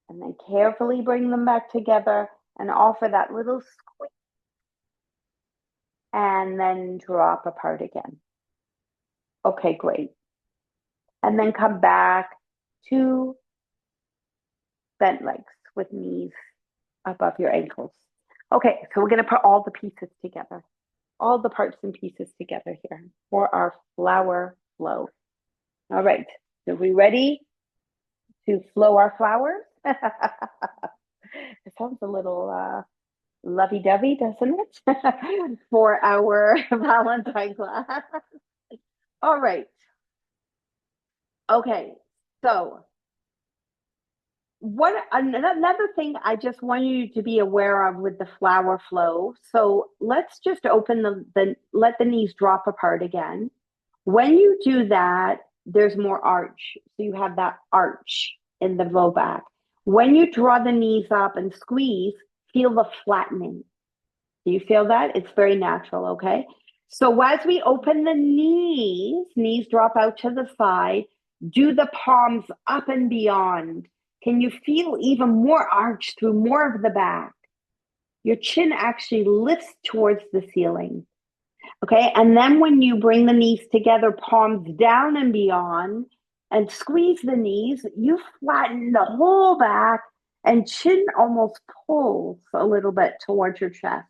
And then carefully bring them back together and offer that little squeeze. And then drop apart again. Okay, great. And then come back to bent legs with knees above your ankles. Okay, so we're going to put all the pieces together, all the parts and pieces together here for our flower flow. All right, so we ready to flow our flowers? It sounds a little lovey-dovey, doesn't it? For our Valentine class. All right. Okay, so Another thing I just want you to be aware of with the flower flow. So let's just open let the knees drop apart again. When you do that, there's more arch. So you have that arch in the low back. When you draw the knees up and squeeze, feel the flattening. Do you feel that? It's very natural, okay? So as we open the knees drop out to the side, do the palms up and beyond. Can you feel even more arch through more of the back? Your chin actually lifts towards the ceiling. Okay, and then when you bring the knees together, palms down and beyond, and squeeze the knees, you flatten the whole back, and chin almost pulls a little bit towards your chest.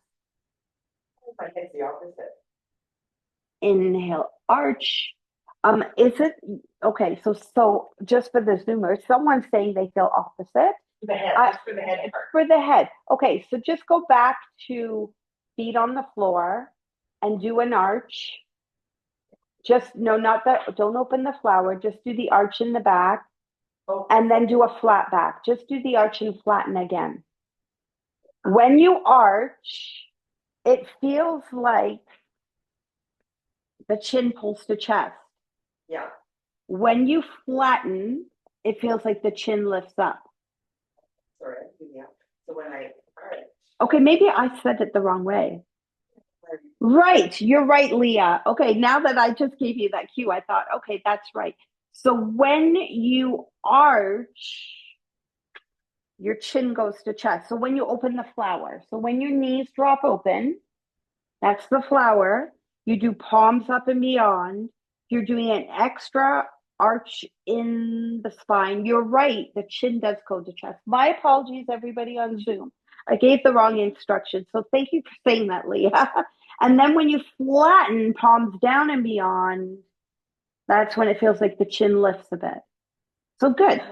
My head's the opposite. Inhale, arch. Is it okay? So just for the Zoomers, someone's saying they feel opposite. The head, just for the head part. For the head. Okay, so just go back to feet on the floor and do an arch. Just no, not that. Don't open the flower. Just do the arch in the back, and then do a flat back. Just do the arch and flatten again. When you arch, it feels like the chin pulls to chest. Yeah. When you flatten, it feels like the chin lifts up. Sorry, yeah. So when I arch. Okay, maybe I said it the wrong way. Right, you're right, Leah. Okay, now that I just gave you that cue, I thought, okay, that's right. So when you arch, your chin goes to chest. So when you open the flower, so when your knees drop open, that's the flower. You do palms up and beyond. You're doing an extra arch in the spine. You're right, the chin does go to chest. My apologies, everybody on Zoom. I gave the wrong instructions. So thank you for saying that, Leah. And then when you flatten palms down and beyond, that's when it feels like the chin lifts a bit. So good.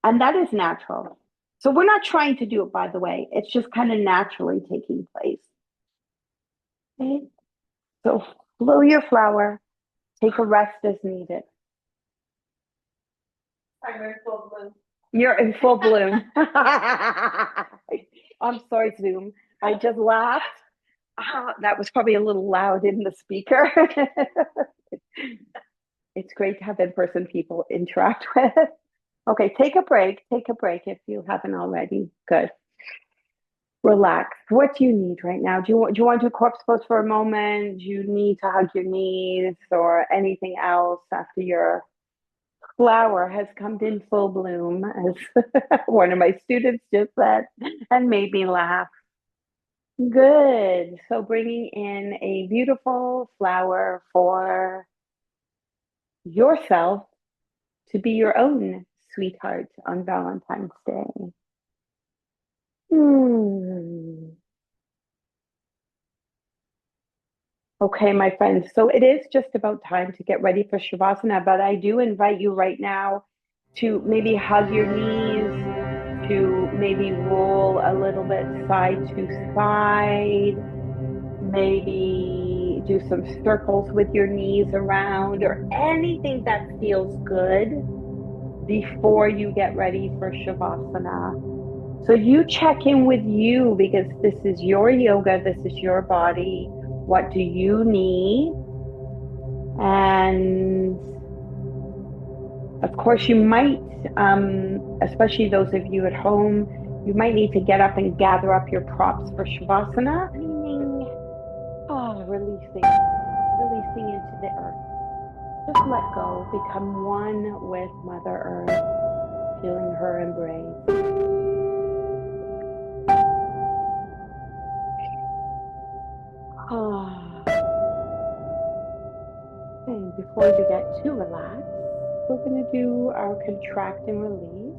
And that is natural. So we're not trying to do it, by the way. It's just kind of naturally taking place. Okay. So blow your flower. Take a rest as needed. I'm in full bloom. You're in full bloom. I'm sorry, Zoom. I just laughed. That was probably a little loud in the speaker. It's great to have in-person people interact with. Okay, take a break. Take a break if you haven't already. Good. Relax. What do you need right now? Do you want to do corpse pose for a moment? Do you need to hug your knees or anything else after your flower has come in full bloom, as one of my students just said, and made me laugh. Good. So bringing in a beautiful flower for yourself to be your own sweetheart on Valentine's Day. Okay, my friends. So it is just about time to get ready for Shavasana, but I do invite you right now to maybe hug your knees, to maybe roll a little bit side to side, maybe do some circles with your knees around, or anything that feels good before you get ready for Shavasana. So you check in with you, because this is your yoga, this is your body. What do you need? And of course, you might, especially those of you at home, you might need to get up and gather up your props for Shavasana, meaning releasing into the earth. Just let go, become one with Mother Earth, feeling her embrace. And before you get too relaxed, we're going to do our contract and release.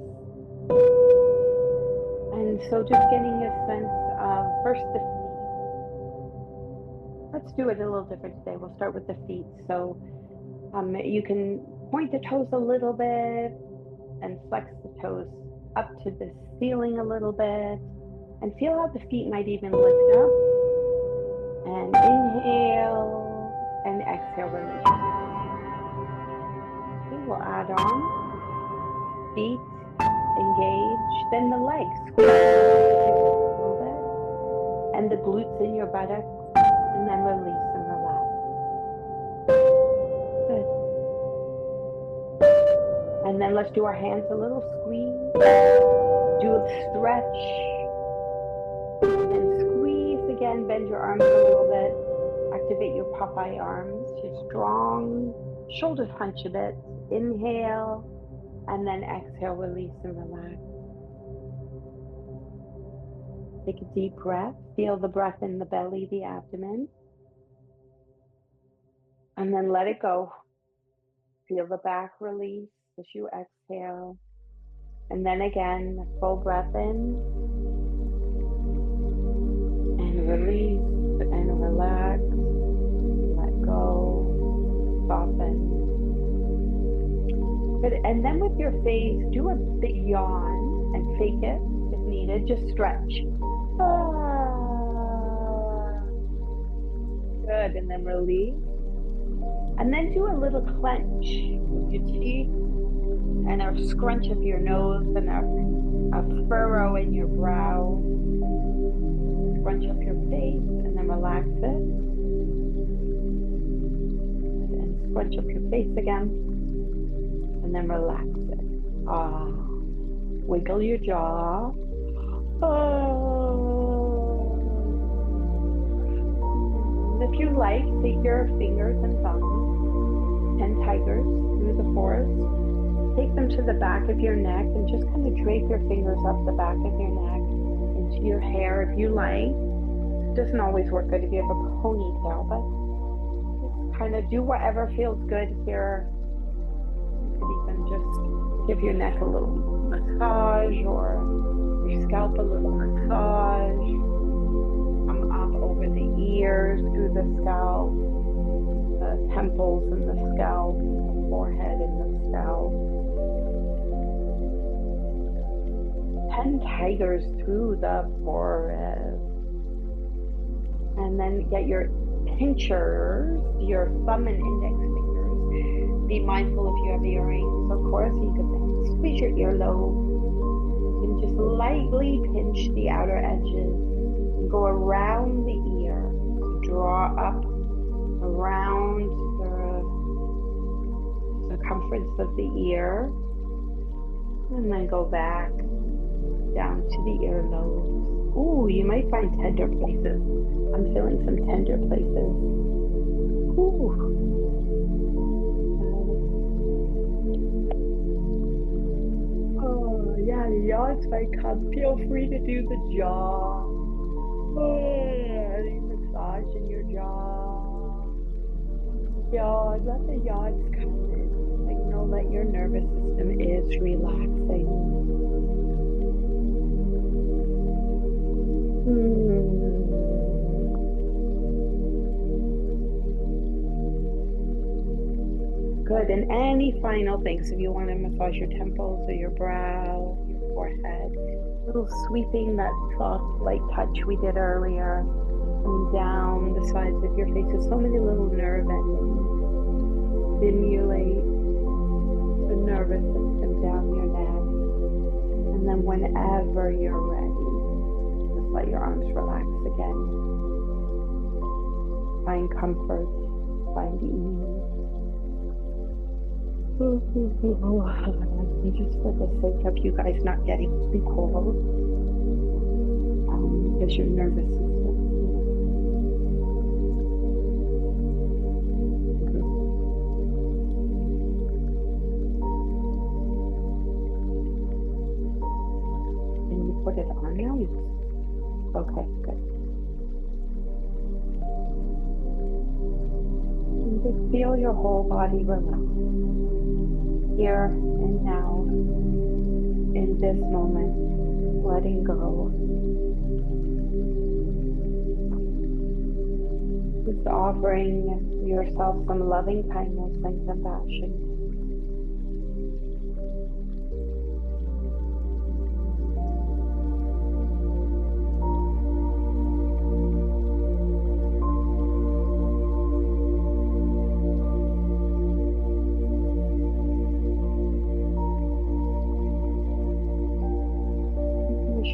And so just getting a sense of first the feet. Let's do it a little different today. We'll start with the feet. So you can point the toes a little bit and flex the toes up to the ceiling a little bit, and feel how the feet might even lift up. And inhale and exhale, release. Okay, we'll add on feet engage. Then the legs, squeeze a little bit. And the glutes in your buttocks. And then release and relax. Good. And then let's do our hands a little squeeze. Do a stretch. And squeeze again. Bend your arms a little bit. Activate your Popeye arms. Your strong shoulders hunch a bit. Inhale. And then exhale, release and relax. Take a deep breath. Feel the breath in the belly, the abdomen. And then let it go. Feel the back release as you exhale. And then again, a full breath in. And release and relax. Let go. Soften. Good. And then with your face, do a big yawn and fake it if needed. Just stretch. Good. And then release. And then do a little clench with your teeth and a scrunch of your nose and a furrow in your brow. Scrunch up your face and then relax it. And scrunch up your face again. And then relax it. Wiggle your jaw. If you like, take your fingers and thumbs, 10 tigers through the forest. Take them to the back of your neck and just kind of drape your fingers up the back of your neck into your hair if you like. It doesn't always work good if you have a ponytail, but just kind of do whatever feels good here. You could even just give your neck a little massage or your scalp a little massage. Come up over the ears, through the scalp, the temples and the scalp, the forehead and the scalp. 10 tigers through the forehead. And then get your pinchers, your thumb and index fingers. Be mindful if you have earrings, of course. You can squeeze your earlobe. You can just lightly pinch the outer edges. And go around the ear. Draw up around the circumference of the ear. And then go back down to the earlobes. Ooh, you might find tender places. I'm feeling some tender places. Ooh. Oh, yeah, the yawns might come. Feel free to do the jaw. Any massage in your jaw. Yawn, let the yawns come in. Signal that your nervous system is relaxing. Good. And any final things, if you want to massage your temples or your brow, your forehead, a little sweeping, that soft, light touch we did earlier, coming down the sides of your face. There's so many little nerve endings. Stimulate the nervous system down your neck. And then whenever you're ready, just let your arms relax again. Find comfort, find ease. Just for the sake of you guys not getting too cold, because your nervous system. Can you put it on now? Okay, good. And just feel your whole body relax. Here and now, in this moment, letting go. Just offering yourself some loving kindness and compassion.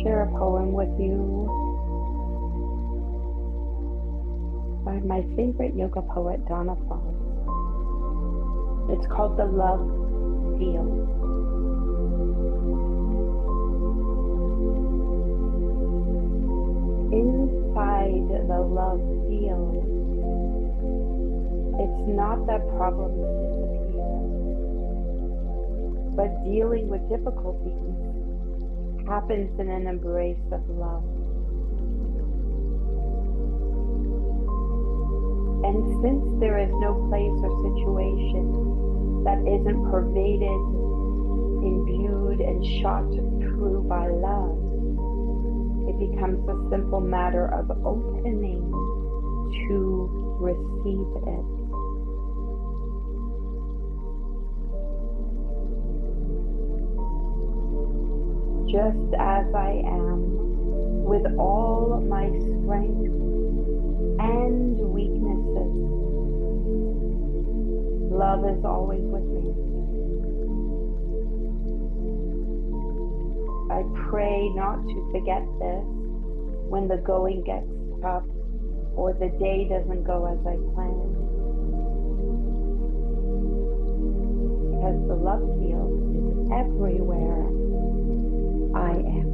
share a poem with you by my favorite yoga poet, Donna Frost. It's called The Love Field. Inside the love field, it's not that problems disappear, but dealing with difficulties happens in an embrace of love. And since there is no place or situation that isn't pervaded, imbued, and shot through by love, it becomes a simple matter of opening to receive it. Just as I am, with all my strength and weaknesses, love is always with me. I pray not to forget this when the going gets tough or the day doesn't go as I planned. Because the love field is everywhere I am.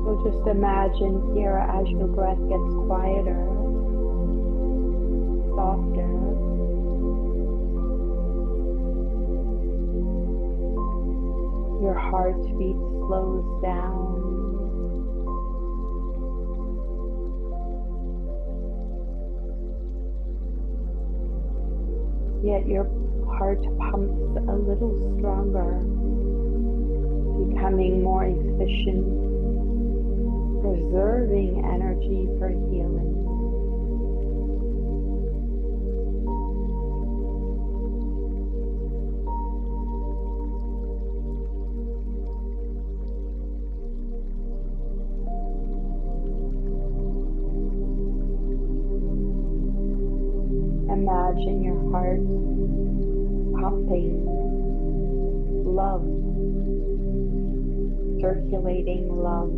So just imagine here as your breath gets quieter, softer, your heartbeat slows down. Yet your heart pumps a little stronger, becoming more efficient, preserving energy for healing. Imagine your heart pumping love, circulating love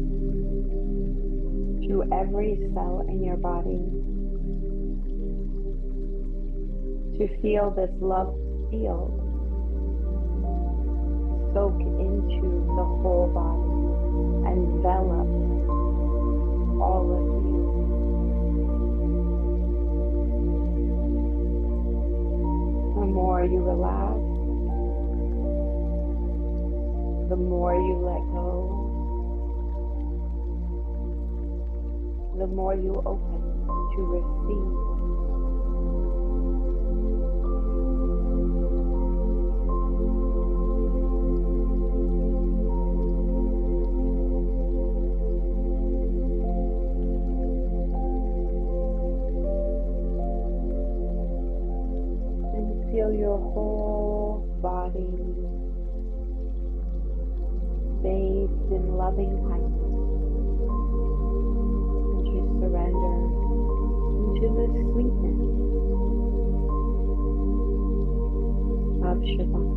to every cell in your body, to feel this love field soak into the whole body, envelop all of you. The more you relax, the more you let go, the more you open to receive. And feel your whole body bathed in loving kindness. Surrender into the sweetness of Shavasana.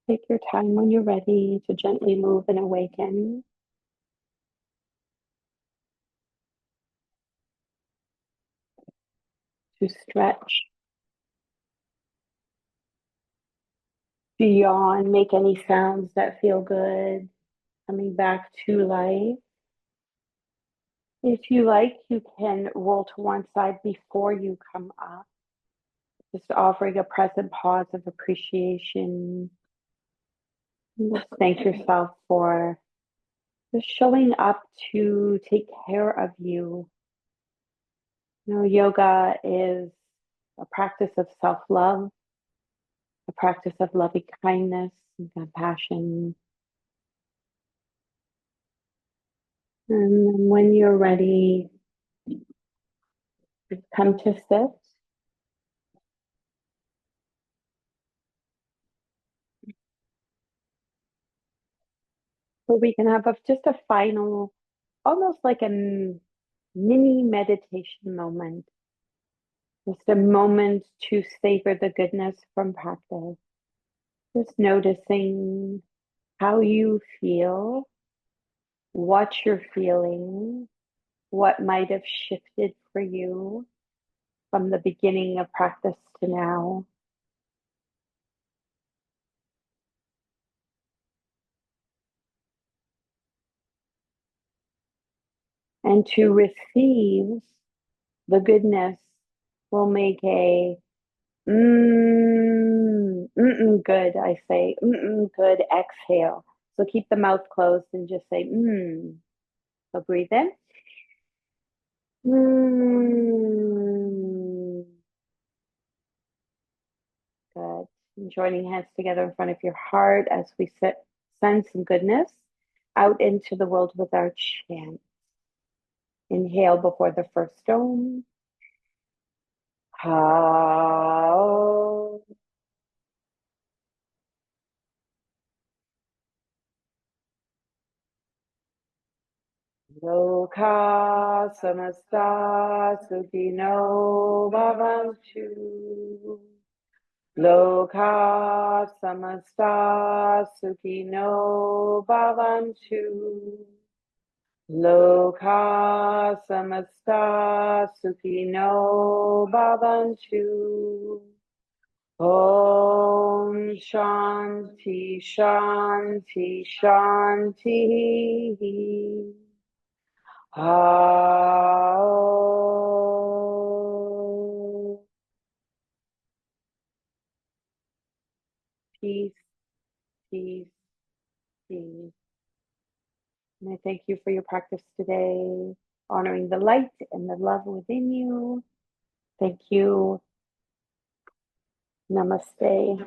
Take your time when you're ready to gently move and awaken. To stretch, to yawn, make any sounds that feel good, coming back to life. If you like, you can roll to one side before you come up, just offering a present pause of appreciation. And just thank yourself for just showing up to take care of you. You know, yoga is a practice of self-love, a practice of loving kindness and compassion. And when you're ready, come to sit. So we can have just a final, almost like a mini meditation moment, just a moment to savor the goodness from practice. Just noticing how you feel, what you're feeling, what might have shifted for you from the beginning of practice to now. And to receive the goodness will make a good, I say, good exhale. So keep the mouth closed and just say, So breathe in. Good. And joining hands together in front of your heart as we send some goodness out into the world with our chant. Inhale before the first stone. How. Loka samasta sukhino bhavantu. Loka samasta sukhino bhavantu. Loka samasta sukhino bhavantu. Om Shanti Shanti Shanti. Peace, peace, peace. And I thank you for your practice today, honoring the light and the love within you. Thank you. Namaste.